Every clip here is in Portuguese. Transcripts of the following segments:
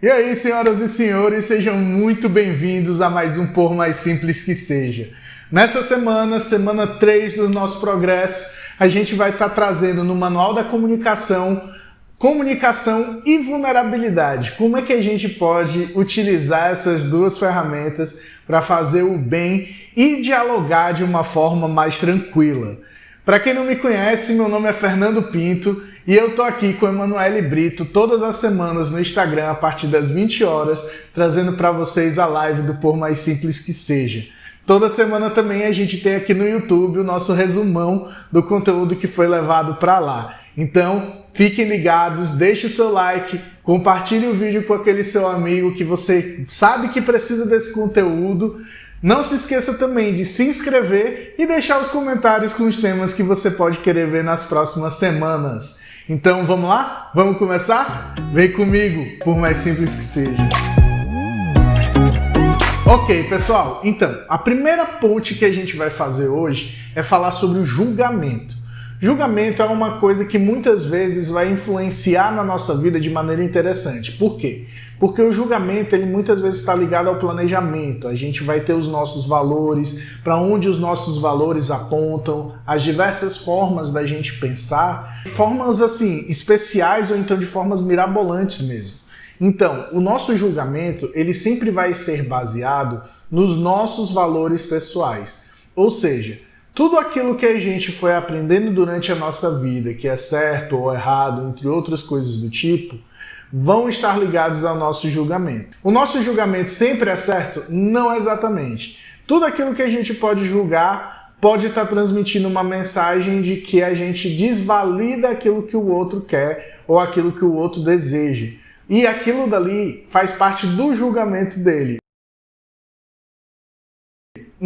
E aí, senhoras e senhores, sejam muito bem-vindos a mais um Por Mais Simples Que Seja. Nessa semana, semana 3 do nosso progresso, a gente vai estar trazendo no Manual da Comunicação e vulnerabilidade. Como é que a gente pode utilizar essas duas ferramentas para fazer o bem e dialogar de uma forma mais tranquila? Para quem não me conhece, meu nome é Fernando Pinto e eu tô aqui com Emanuele Brito todas as semanas no Instagram a partir das 20 horas, trazendo para vocês a live do Por Mais Simples Que Seja. Toda semana também a gente tem aqui no YouTube o nosso resumão do conteúdo que foi levado para lá. Então, fiquem ligados, deixe seu like, compartilhe o vídeo com aquele seu amigo que você sabe que precisa desse conteúdo. Não se esqueça também de se inscrever e deixar os comentários com os temas que você pode querer ver nas próximas semanas. Então vamos lá? Vamos começar? Vem comigo, por mais simples que seja. Ok, pessoal, então, a primeira ponte que a gente vai fazer hoje é falar sobre o julgamento. Julgamento é uma coisa que muitas vezes vai influenciar na nossa vida de maneira interessante. Por quê? Porque o julgamento, ele muitas vezes está ligado ao planejamento. A gente vai ter os nossos valores, para onde os nossos valores apontam, as diversas formas da gente pensar, formas assim, especiais ou então de formas mirabolantes mesmo. Então, o nosso julgamento, ele sempre vai ser baseado nos nossos valores pessoais. Ou seja, tudo aquilo que a gente foi aprendendo durante a nossa vida, que é certo ou errado, entre outras coisas do tipo, vão estar ligados ao nosso julgamento. O nosso julgamento sempre é certo? Não exatamente. Tudo aquilo que a gente pode julgar pode estar transmitindo uma mensagem de que a gente desvalida aquilo que o outro quer ou aquilo que o outro deseja. E aquilo dali faz parte do julgamento dele.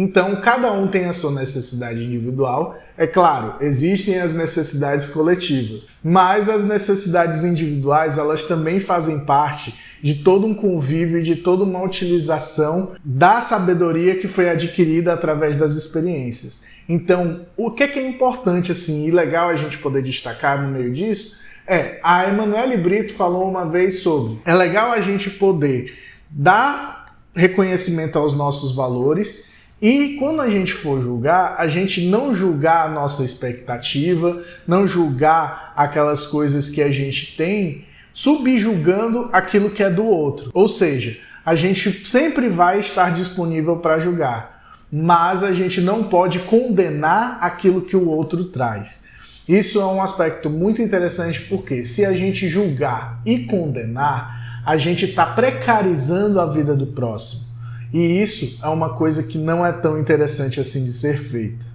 Então, cada um tem a sua necessidade individual. É claro, existem as necessidades coletivas, mas as necessidades individuais, elas também fazem parte de todo um convívio e de toda uma utilização da sabedoria que foi adquirida através das experiências. Então, o que é importante assim, e legal a gente poder destacar no meio disso, a Emanuele Brito falou uma vez sobre, é legal a gente poder dar reconhecimento aos nossos valores. E quando a gente for julgar, a gente não julgar a nossa expectativa, não julgar aquelas coisas que a gente tem, subjulgando aquilo que é do outro. Ou seja, a gente sempre vai estar disponível para julgar, mas a gente não pode condenar aquilo que o outro traz. Isso é um aspecto muito interessante porque se a gente julgar e condenar, a gente está precarizando a vida do próximo. E isso é uma coisa que não é tão interessante assim de ser feita.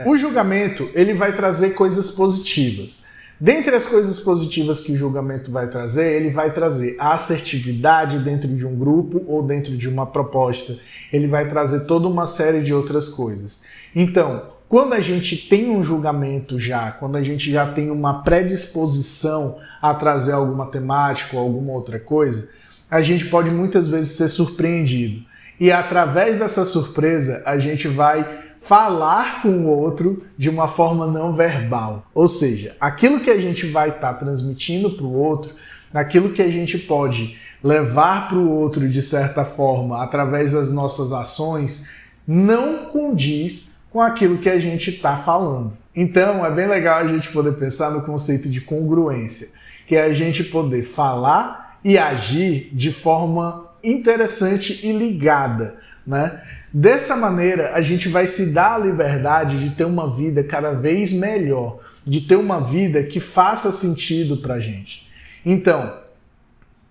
O julgamento, ele vai trazer coisas positivas. Dentre as coisas positivas que o julgamento vai trazer, ele vai trazer a assertividade dentro de um grupo ou dentro de uma proposta. Ele vai trazer toda uma série de outras coisas. Então, quando a gente tem um julgamento quando a gente já tem uma predisposição a trazer alguma temática ou alguma outra coisa, a gente pode muitas vezes ser surpreendido. E através dessa surpresa, a gente vai falar com o outro de uma forma não verbal. Ou seja, aquilo que a gente vai estar transmitindo para o outro, aquilo que a gente pode levar para o outro de certa forma, através das nossas ações, não condiz com aquilo que a gente está falando. Então, é bem legal a gente poder pensar no conceito de congruência, que é a gente poder falar e agir de forma interessante e ligada, né? Dessa maneira, a gente vai se dar a liberdade de ter uma vida cada vez melhor, de ter uma vida que faça sentido pra gente. Então,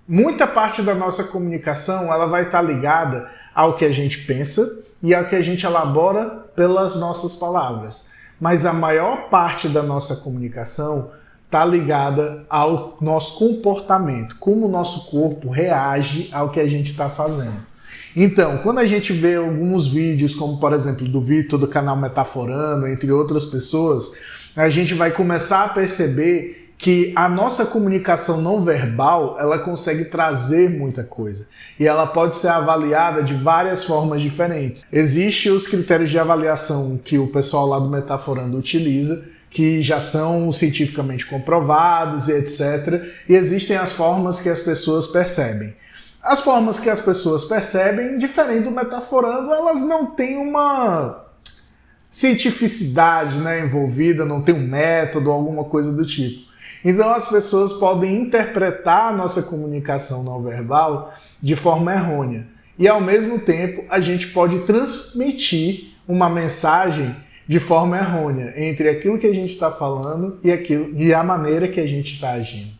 muita parte da nossa comunicação, ela vai estar ligada ao que a gente pensa e ao que a gente elabora pelas nossas palavras. Mas a maior parte da nossa comunicação está ligada ao nosso comportamento, como o nosso corpo reage ao que a gente está fazendo. Então, quando a gente vê alguns vídeos, como por exemplo do Vitor do canal Metaforando, entre outras pessoas, a gente vai começar a perceber que a nossa comunicação não verbal, ela consegue trazer muita coisa. E ela pode ser avaliada de várias formas diferentes. Existem os critérios de avaliação que o pessoal lá do Metaforando utiliza, que já são cientificamente comprovados e etc. E existem as formas que as pessoas percebem. As formas que as pessoas percebem, diferente do metaforando, elas não têm uma cientificidade, né, envolvida, não tem um método, alguma coisa do tipo. Então as pessoas podem interpretar a nossa comunicação não verbal de forma errônea. E ao mesmo tempo a gente pode transmitir uma mensagem de forma errônea entre aquilo que a gente está falando e a maneira que a gente está agindo.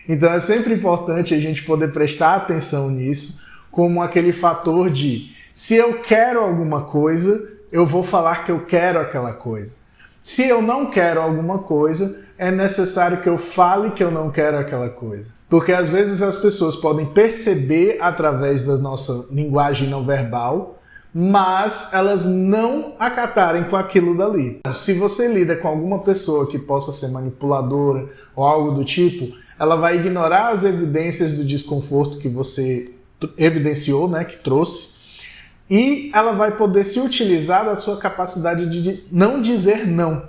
Então é sempre importante a gente poder prestar atenção nisso, como aquele fator de se eu quero alguma coisa, eu vou falar que eu quero aquela coisa. Se eu não quero alguma coisa, é necessário que eu fale que eu não quero aquela coisa. Porque às vezes as pessoas podem perceber através da nossa linguagem não verbal, mas elas não acatarem com aquilo dali. Se você lida com alguma pessoa que possa ser manipuladora ou algo do tipo, ela vai ignorar as evidências do desconforto que você evidenciou, né, que trouxe, e ela vai poder se utilizar da sua capacidade de não dizer não.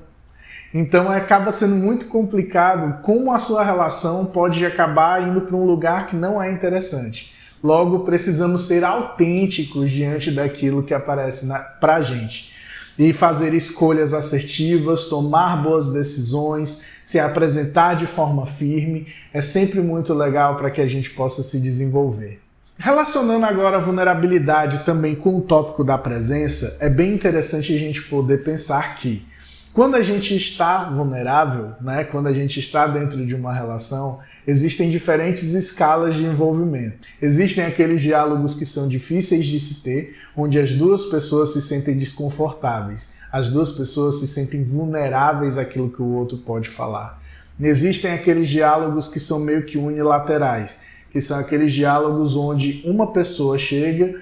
Então acaba sendo muito complicado como a sua relação pode acabar indo para um lugar que não é interessante. Logo, precisamos ser autênticos diante daquilo que aparece para a gente. E fazer escolhas assertivas, tomar boas decisões, se apresentar de forma firme, é sempre muito legal para que a gente possa se desenvolver. Relacionando agora a vulnerabilidade também com o tópico da presença, é bem interessante a gente poder pensar que quando a gente está vulnerável, né, quando a gente está dentro de uma relação, existem diferentes escalas de envolvimento. Existem aqueles diálogos que são difíceis de se ter, onde as duas pessoas se sentem desconfortáveis, as duas pessoas se sentem vulneráveis àquilo que o outro pode falar. Existem aqueles diálogos que são meio que unilaterais, que são aqueles diálogos onde uma pessoa chega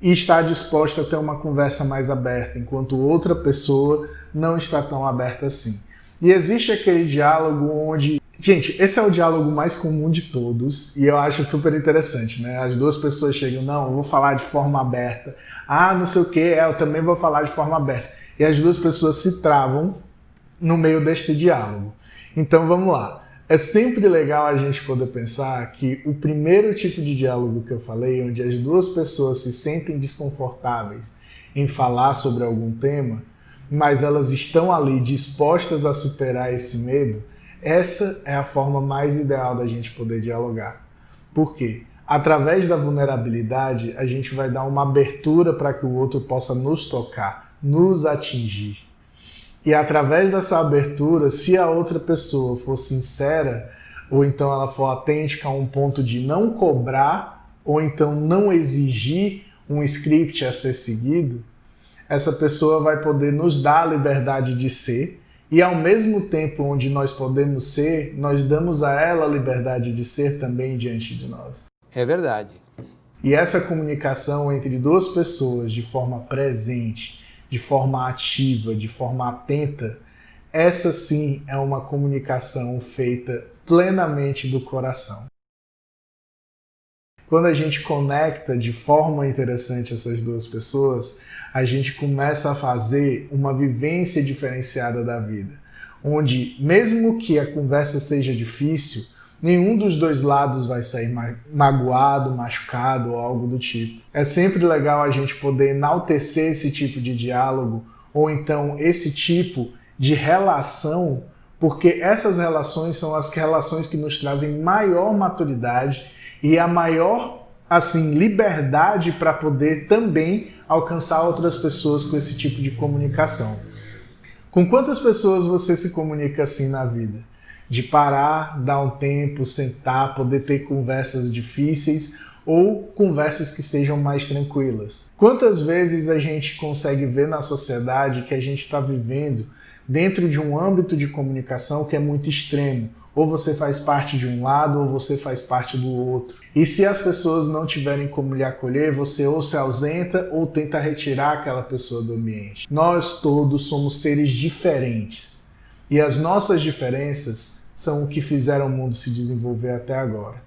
e está disposta a ter uma conversa mais aberta, enquanto outra pessoa não está tão aberta assim. E existe aquele diálogo onde... Gente, esse é o diálogo mais comum de todos e eu acho super interessante, né? As duas pessoas chegam, não, eu vou falar de forma aberta. Ah, não sei o que, eu também vou falar de forma aberta. E as duas pessoas se travam no meio desse diálogo. Então vamos lá. É sempre legal a gente poder pensar que o primeiro tipo de diálogo que eu falei, onde as duas pessoas se sentem desconfortáveis em falar sobre algum tema, mas elas estão ali dispostas a superar esse medo, essa é a forma mais ideal da gente poder dialogar. Por quê? Através da vulnerabilidade, a gente vai dar uma abertura para que o outro possa nos tocar, nos atingir. E através dessa abertura, se a outra pessoa for sincera, ou então ela for autêntica a um ponto de não cobrar, ou então não exigir um script a ser seguido, essa pessoa vai poder nos dar a liberdade de ser, e ao mesmo tempo onde nós podemos ser, nós damos a ela a liberdade de ser também diante de nós. É verdade. E essa comunicação entre duas pessoas de forma presente, de forma ativa, de forma atenta, essa sim é uma comunicação feita plenamente do coração. Quando a gente conecta de forma interessante essas duas pessoas, a gente começa a fazer uma vivência diferenciada da vida, onde mesmo que a conversa seja difícil, nenhum dos dois lados vai sair magoado, machucado ou algo do tipo. É sempre legal a gente poder enaltecer esse tipo de diálogo ou então esse tipo de relação, porque essas relações são as relações que nos trazem maior maturidade e a maior liberdade para poder também alcançar outras pessoas com esse tipo de comunicação. Com quantas pessoas você se comunica assim na vida? De parar, dar um tempo, sentar, poder ter conversas difíceis ou conversas que sejam mais tranquilas. Quantas vezes a gente consegue ver na sociedade que a gente está vivendo dentro de um âmbito de comunicação que é muito extremo? Ou você faz parte de um lado ou você faz parte do outro. E se as pessoas não tiverem como lhe acolher, você ou se ausenta ou tenta retirar aquela pessoa do ambiente. Nós todos somos seres diferentes. E as nossas diferenças são o que fizeram o mundo se desenvolver até agora.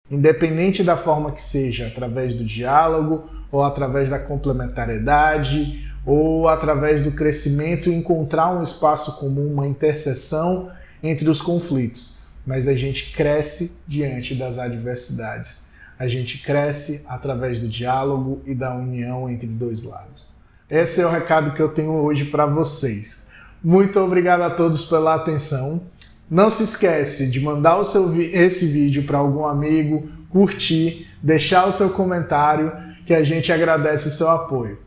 Independente da forma que seja, através do diálogo, ou através da complementariedade, ou através do crescimento encontrar um espaço comum, uma interseção entre os conflitos. Mas a gente cresce diante das adversidades. A gente cresce através do diálogo e da união entre dois lados. Esse é o recado que eu tenho hoje para vocês. Muito obrigado a todos pela atenção. Não se esquece de mandar esse vídeo para algum amigo, curtir, deixar o seu comentário, que a gente agradece o seu apoio.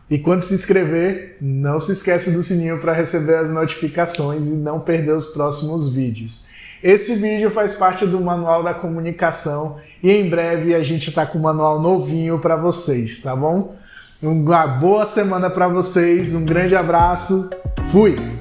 E quando se inscrever, não se esquece do sininho para receber as notificações e não perder os próximos vídeos. Esse vídeo faz parte do Manual da Comunicação e em breve a gente está com um manual novinho para vocês, tá bom? Uma boa semana para vocês, um grande abraço, fui!